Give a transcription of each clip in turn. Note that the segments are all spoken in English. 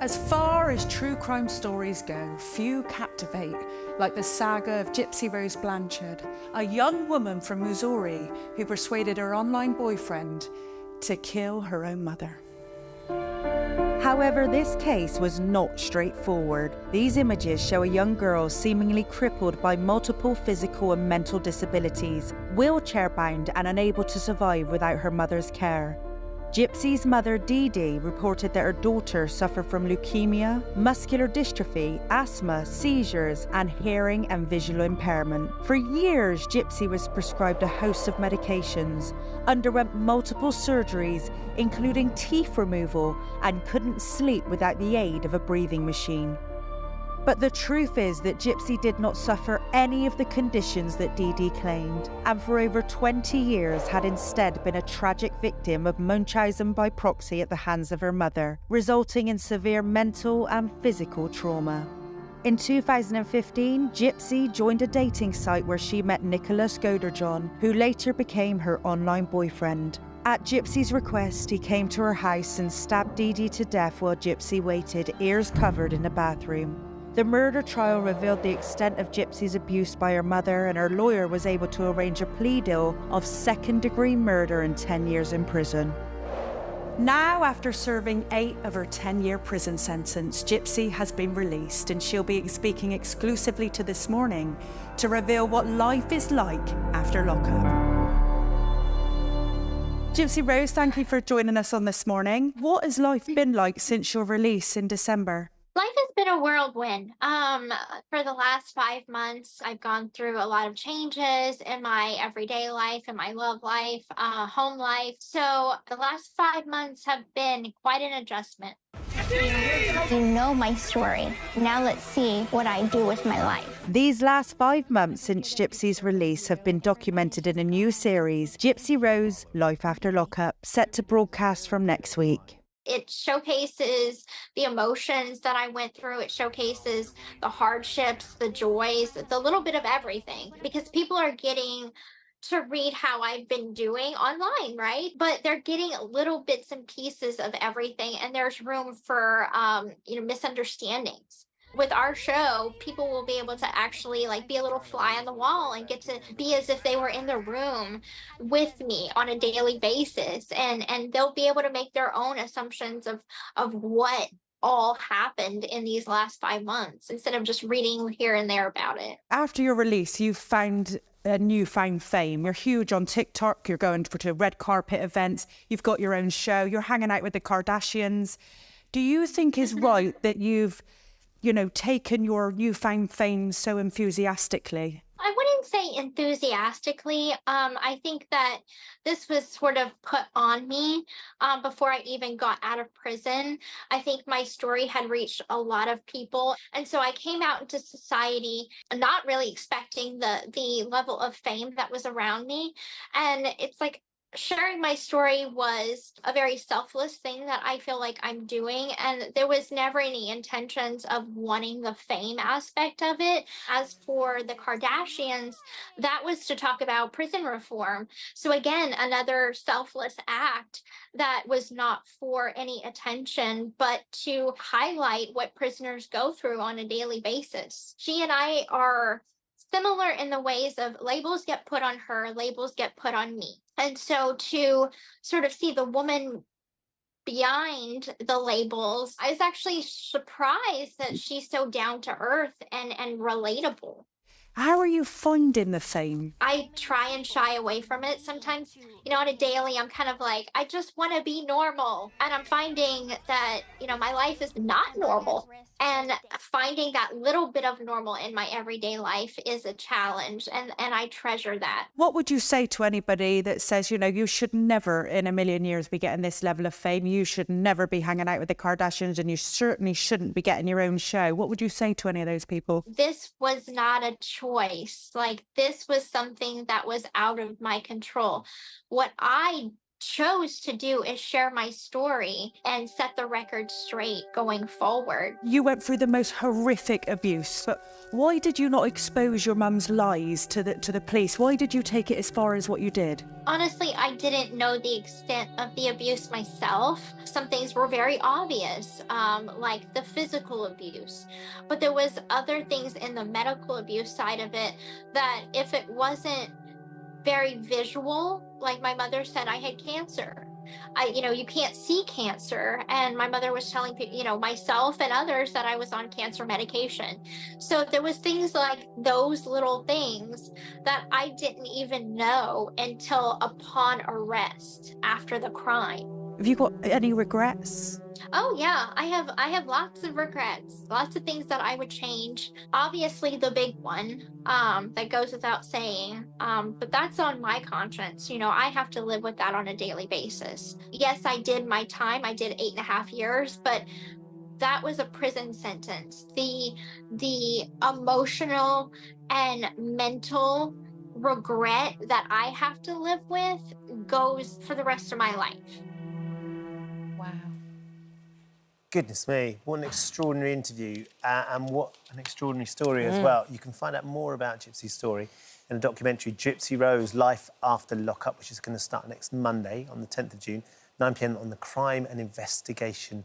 As far as true crime stories go, few captivate like the saga of Gypsy-Rose Blanchard, a young woman from Missouri who persuaded her online boyfriend to kill her own mother. However, this case was not straightforward. These images show a young girl seemingly crippled by multiple physical and mental disabilities, wheelchair-bound and unable to survive without her mother's care. Gypsy's mother, Dee Dee, reported that her daughter suffered from leukemia, muscular dystrophy, asthma, seizures, and hearing and visual impairment. For years, Gypsy was prescribed a host of medications, underwent multiple surgeries, including teeth removal, and couldn't sleep without the aid of a breathing machine. But the truth is that Gypsy did not suffer any of the conditions that Dee Dee claimed, and for over 20 years had instead been a tragic victim of Munchausen by proxy at the hands of her mother, resulting in severe mental and physical trauma. In 2015, Gypsy joined a dating site where she met Nicholas Goderjohn, who later became her online boyfriend. At Gypsy's request, he came to her house and stabbed Dee Dee to death while Gypsy waited, ears covered, in a bathroom. The murder trial revealed the extent of Gypsy's abuse by her mother, and her lawyer was able to arrange a plea deal of second-degree murder and 10 years in prison. Now, after serving 8 of her 10-year prison sentence, Gypsy has been released, and she'll be speaking exclusively to This Morning to reveal what life is like after lockup. Gypsy-Rose, thank you for joining us on This Morning. What has life been like since your release in December? Life has been a whirlwind. For the last 5 months, I've gone through a lot of changes in my everyday life, in my love life, home life. So the last 5 months have been quite an adjustment. You know my story. Now let's see what I do with my life. These last 5 months since Gypsy's release have been documented in a new series, Gypsy-Rose, Life After Lockup, set to broadcast from next week. It showcases the emotions that I went through. It showcases the hardships, the joys, the little bit of everything, because people are getting to read how I've been doing online, right? But they're getting little bits and pieces of everything, and there's room for misunderstandings. With our show, people will be able to actually be a little fly on the wall and get to be as if they were in the room with me on a daily basis. And they'll be able to make their own assumptions of what all happened in these last 5 months instead of just reading here and there about it. After your release, you've found a newfound fame. You're huge on TikTok. You're going to red carpet events. You've got your own show. You're hanging out with the Kardashians. Do you think it's right that you've taken your newfound fame so enthusiastically? I wouldn't say enthusiastically. I think that this was sort of put on me before I even got out of prison. I think my story had reached a lot of people. And so I came out into society not really expecting the level of fame that was around me. And it's like, sharing my story was a very selfless thing that I feel like I'm doing. And there was never any intentions of wanting the fame aspect of it. As for the Kardashians, that was to talk about prison reform. So again, another selfless act that was not for any attention, but to highlight what prisoners go through on a daily basis. She and I are similar in the ways of labels get put on her, labels get put on me. And so to sort of see the woman behind the labels, I was actually surprised that she's so down to earth and relatable. How are you finding the fame? I try and shy away from it. Sometimes, on a daily, I'm kind of like, I just want to be normal. And I'm finding that, my life is not normal. And finding that little bit of normal in my everyday life is a challenge. And I treasure that. What would you say to anybody that says, you should never in a million years be getting this level of fame? You should never be hanging out with the Kardashians, and you certainly shouldn't be getting your own show. What would you say to any of those people? This was not a choice. This was something that was out of my control. What I chose to do is share my story and set the record straight going forward. You went through the most horrific abuse, but why did you not expose your mum's lies to the police? Why did you take it as far as what you did? Honestly, I didn't know the extent of the abuse myself. Some things were very obvious, like the physical abuse, but there was other things in the medical abuse side of it that if it wasn't very visual, like my mother said I had cancer. You can't see cancer. And my mother was telling people, myself and others that I was on cancer medication. So there was things like those little things that I didn't even know until upon arrest after the crime. Have you got any regrets? Oh yeah, I have lots of regrets, lots of things that I would change. Obviously the big one, that goes without saying, but that's on my conscience. I have to live with that on a daily basis. Yes, I did my time. I did 8.5 years, but that was a prison sentence. The emotional and mental regret that I have to live with goes for the rest of my life. Wow. Goodness me, what an extraordinary interview and what an extraordinary story as well. You can find out more about Gypsy's story in a documentary, Gypsy-Rose, Life After Lockup, which is going to start next Monday on the 10th of June, 9 p.m. on the Crime and Investigation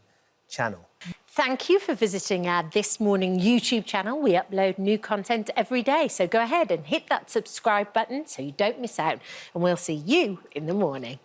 channel. Thank you for visiting our This Morning YouTube channel. We upload new content every day, so go ahead and hit that subscribe button so you don't miss out, and we'll see you in the morning.